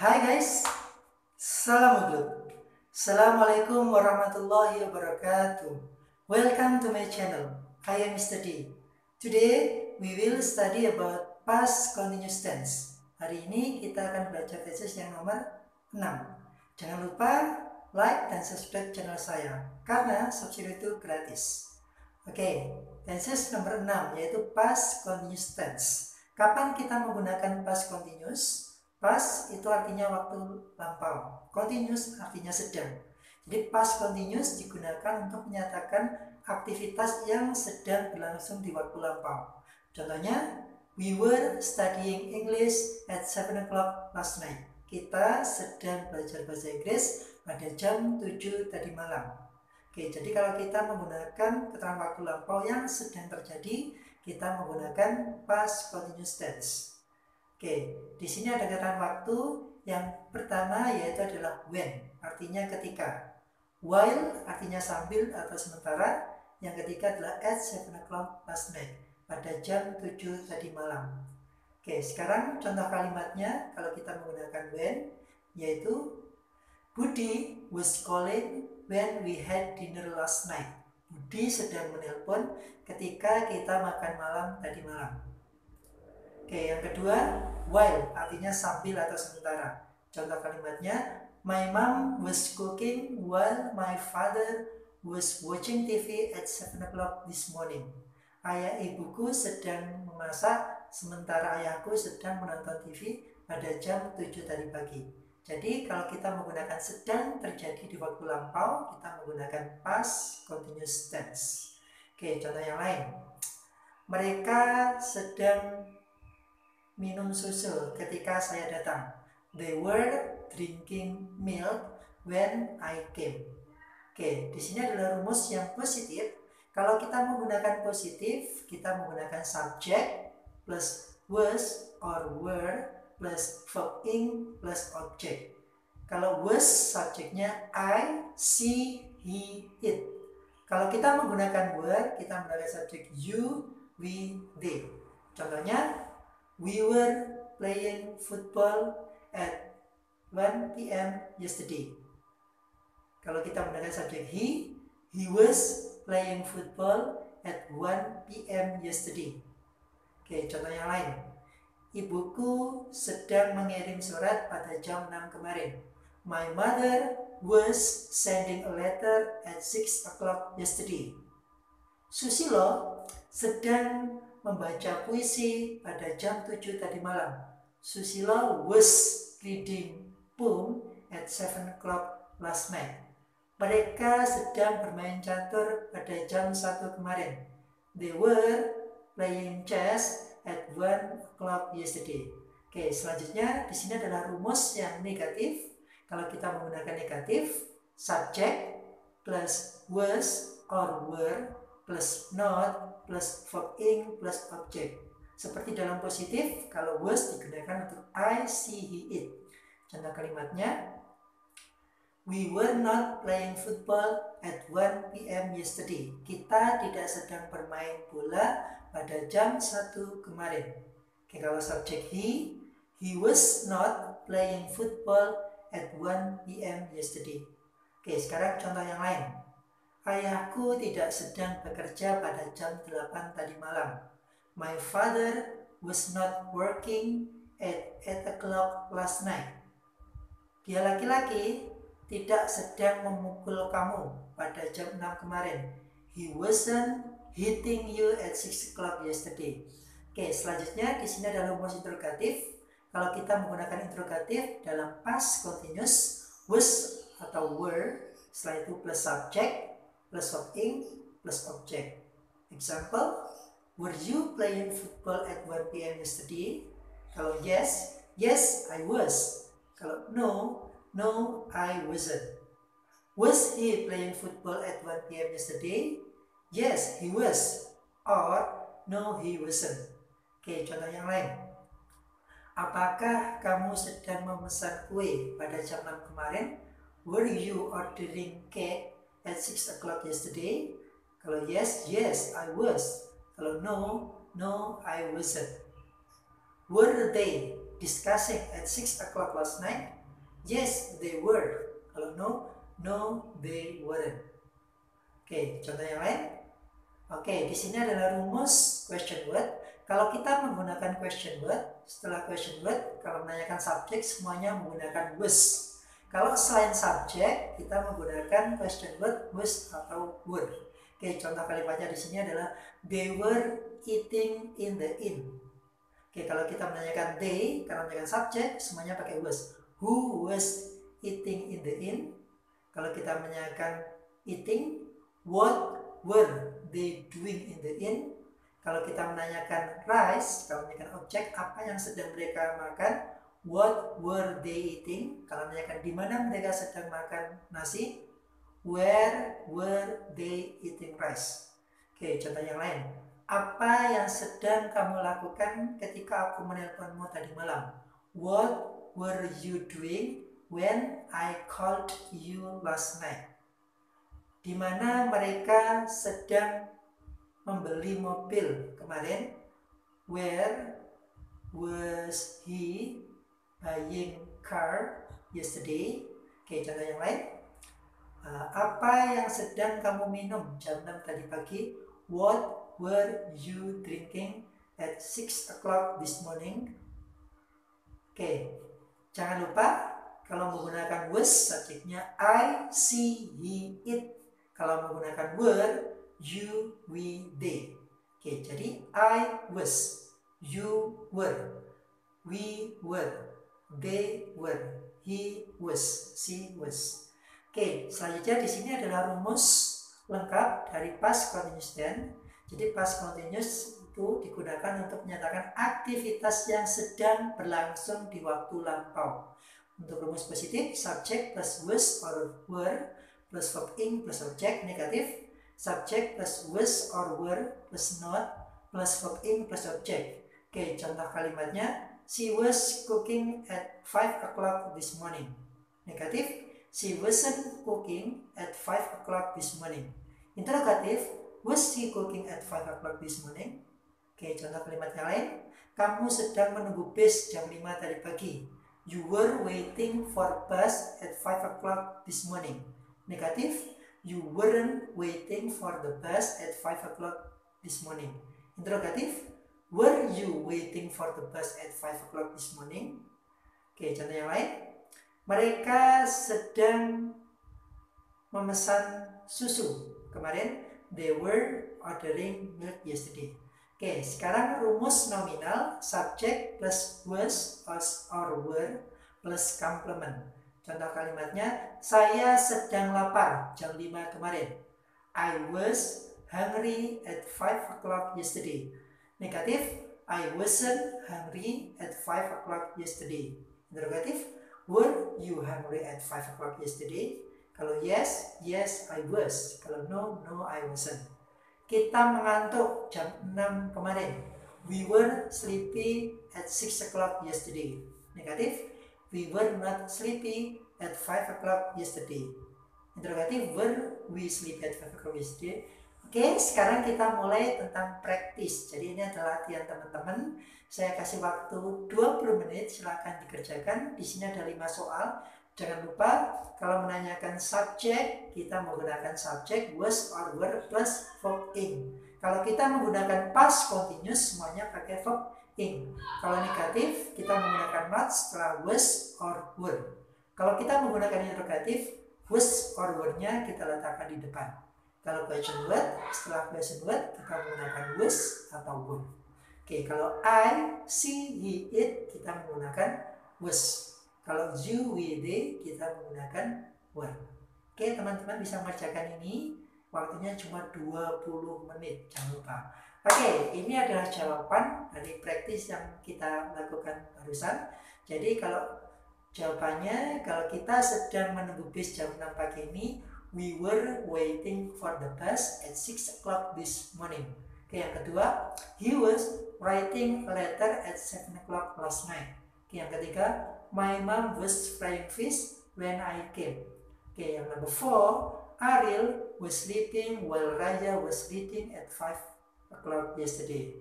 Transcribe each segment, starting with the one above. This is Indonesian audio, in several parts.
Hai guys, salam Ugluk. Assalamualaikum warahmatullahi wabarakatuh. Welcome to my channel. I am Mr. D. Today we will study about past continuous tense. Hari ini kita akan belajar thesis yang nomor 6. Jangan lupa like dan subscribe channel saya karena subscribe itu gratis. Oke, thesis nomor 6 yaitu past continuous tense. Kapan kita menggunakan past continuous? Past itu artinya waktu lampau, continuous artinya sedang. Jadi past continuous digunakan untuk menyatakan aktivitas yang sedang berlangsung di waktu lampau. Contohnya, we were studying English at 7 o'clock last night. Kita sedang belajar bahasa Inggris pada jam 7 tadi malam. Oke, jadi kalau kita menggunakan keterangan waktu lampau yang sedang terjadi, kita menggunakan past continuous tense. Oke, di sini ada keterangan waktu. Yang pertama yaitu adalah when, artinya ketika. While artinya sambil atau sementara. Yang ketiga adalah at 7 o'clock last night, pada jam 7 tadi malam. Oke, sekarang contoh kalimatnya kalau kita menggunakan when, yaitu Budi was calling when we had dinner last night. Budi sedang menelpon ketika kita makan malam tadi malam. Oke, yang kedua, while artinya sambil atau sementara. Contoh kalimatnya, my mom was cooking while my father was watching TV at 7 o'clock this morning. Ayah ibuku sedang memasak sementara ayahku sedang menonton TV pada jam 7 tadi pagi. Jadi kalau kita menggunakan sedang terjadi di waktu lampau, kita menggunakan past continuous tense. Oke, contoh yang lain. Mereka sedang minum susu ketika saya datang. They were drinking milk when I came. Oke, di sini adalah rumus yang positif. Kalau kita menggunakan positif, kita menggunakan subject plus was or were plus verb ing plus object. Kalau was, subjeknya I, she, he, it. Kalau kita menggunakan were, kita menggunakan subjek you, we, they. Contohnya, we were playing football at 1 p.m. yesterday. Kalau kita menggunakan subjek he was playing football at 1 p.m. yesterday. Oke, contoh yang lain. Ibuku sedang mengirim surat pada jam 6 kemarin. My mother was sending a letter at 6 o'clock yesterday. Susilo sedang membaca puisi pada jam 7 tadi malam. Susilo was reading poem at 7 o'clock last night. Mereka sedang bermain catur pada jam 1 kemarin. They were playing chess at 1 o'clock yesterday. Oke, selanjutnya di sini adalah rumus yang negatif. Kalau kita menggunakan negatif, subject plus was or were plus not plus verb ing plus object. Seperti dalam positif, kalau was digunakan untuk I, she, he, it. Contoh kalimatnya, we were not playing football at 1 p.m. yesterday. Kita tidak sedang bermain bola pada jam 1 kemarin. Oke, kalau subjek he was not playing football at 1 p.m. yesterday. Oke, sekarang contoh yang lain. Ayahku tidak sedang bekerja pada jam 8 tadi malam. My father was not working at 8 o'clock last night. Dia laki-laki tidak sedang memukul kamu pada jam 6 kemarin. He wasn't hitting you at 6 o'clock yesterday. Oke, selanjutnya di sini ada rumus interrogatif. Kalau kita menggunakan interrogatif dalam past continuous, was atau were, setelah itu plus subject plus verb ing plus object. Example, were you playing football at 1 p.m. yesterday? Kalau yes, yes I was. Kalau no I wasn't. Was he playing football at 1 p.m. yesterday? Yes he was. Or no he wasn't. Oke, contoh yang lain. Apakah kamu sedang memesan kue pada jam 6 kemarin? Were you ordering cake at 6 o'clock yesterday? Kalau yes, yes I was. Kalau no, I wasn't. Were they discussing at 6 o'clock last night? Yes, they were. Kalau no, no, they weren't. Oke, contoh yang lain. Oke, di sini adalah rumus question word. Kalau kita menggunakan question word, setelah question word, kalau menanyakan subjek semuanya menggunakan was. Kalau selain subjek, kita menggunakan question word, was atau were. Oke, contoh kalimatnya di sini adalah they were eating in the inn. Oke, kalau kita menanyakan they, kalau menanyakan subjek, semuanya pakai was. Who was eating in the inn? Kalau kita menanyakan eating, what were they doing in the inn? Kalau kita menanyakan rice, kalau menanyakan objek, apa yang sedang mereka makan? What were they eating? Kalau menanyakan di mana mereka sedang makan nasi, where were they eating rice? Oke, contoh yang lain. Apa yang sedang kamu lakukan ketika aku menelponmu tadi malam? What were you doing when I called you last night? Di mana mereka sedang membeli mobil kemarin? Where was he buying car yesterday? Oke, contoh yang lain. Apa yang sedang kamu minum jam 6 tadi pagi? What were you drinking at 6 o'clock this morning? Oke, jangan lupa kalau menggunakan was, subjeknya I, she, he, it. Kalau menggunakan were, you, we, they. Oke, jadi I was, you were, we were, they were, he was, she was. Oke, selanjutnya di sini adalah rumus lengkap dari past continuous tense. Jadi past continuous itu digunakan untuk menyatakan aktivitas yang sedang berlangsung di waktu lampau. Untuk rumus positif, subject plus was or were plus verb ing plus object. Negatif, subject plus was or were plus not plus verb ing plus object. Oke, contoh kalimatnya, she was cooking at 5 o'clock this morning. Negatif, she wasn't cooking at 5 o'clock this morning. Interrogatif, was she cooking at 5 o'clock this morning? Oke, contoh kalimat yang lain. Kamu sedang menunggu bus jam 5 tadi pagi. You were waiting for bus at 5 o'clock this morning. Negatif, you weren't waiting for the bus at 5 o'clock this morning. Interrogatif, were you waiting for the bus at 5 o'clock this morning? Oke, contoh yang lain. Mereka sedang memesan susu kemarin. They were ordering milk yesterday. Oke, sekarang rumus nominal, subject plus was or were plus complement. Contoh kalimatnya, saya sedang lapar jam 5 kemarin. I was hungry at 5 o'clock yesterday. Negatif, I wasn't hungry at 5 o'clock yesterday. Interrogatif, were you hungry at 5 o'clock yesterday? Kalau yes, yes I was. Kalau no, no I wasn't. Kita mengantuk jam 6 kemarin. We were sleepy at 6 o'clock yesterday. Negatif, we were not sleepy at 5 o'clock yesterday. Interrogatif, were we sleepy at 5 o'clock yesterday? Oke, sekarang kita mulai tentang praktis. Jadi ini adalah latihan teman-teman. Saya kasih waktu 20 menit, silakan dikerjakan. Di sini ada 5 soal. Jangan lupa kalau menanyakan subjek, kita menggunakan subjek was or were plus verb ing. Kalau kita menggunakan past continuous, semuanya pakai verb ing. Kalau negatif, kita menggunakan not setelah was or were. Kalau kita menggunakan interrogatif, was or were-nya kita letakkan di depan. Kalau question word, setelah question word kita menggunakan was atau were. Oke, kalau I, she, he, it kita menggunakan was. Kalau you, we, they kita menggunakan were. Oke, teman-teman bisa mengerjakan ini. Waktunya cuma 20 menit, jangan lupa. Oke, ini adalah jawaban dari praktis yang kita lakukan barusan. Jadi kalau jawabannya, kalau kita sedang menunggu bis jam 6 pagi ini, we were waiting for the bus at 6 o'clock this morning. Oke, yang kedua, he was writing a letter at 7 o'clock last night. Oke, yang ketiga, my mom was frying fish when I came. Oke, yang number 4, Ariel was sleeping while Raja was reading at 5 o'clock yesterday.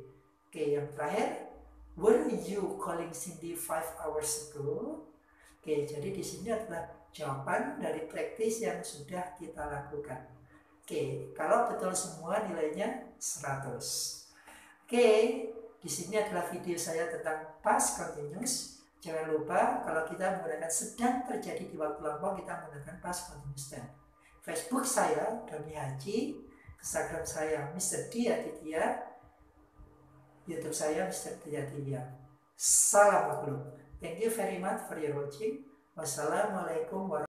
Oke, yang terakhir, Were you calling Cindy 5 hours ago? Oke, jadi di sini adalah jawaban dari praktis yang sudah kita lakukan. Oke, kalau betul semua nilainya 100. Oke, di sini adalah video saya tentang past continuous. Jangan lupa kalau kita menggunakan sedang terjadi di waktu lampau, kita menggunakan past continuous tense. Facebook saya Doni Haji, Instagram saya Mr. D Aditya, YouTube saya Mr. D Aditya. Salam makhluk. Thank you very much for your watching. Wassalamualaikum warahmatullahi wabarakatuh.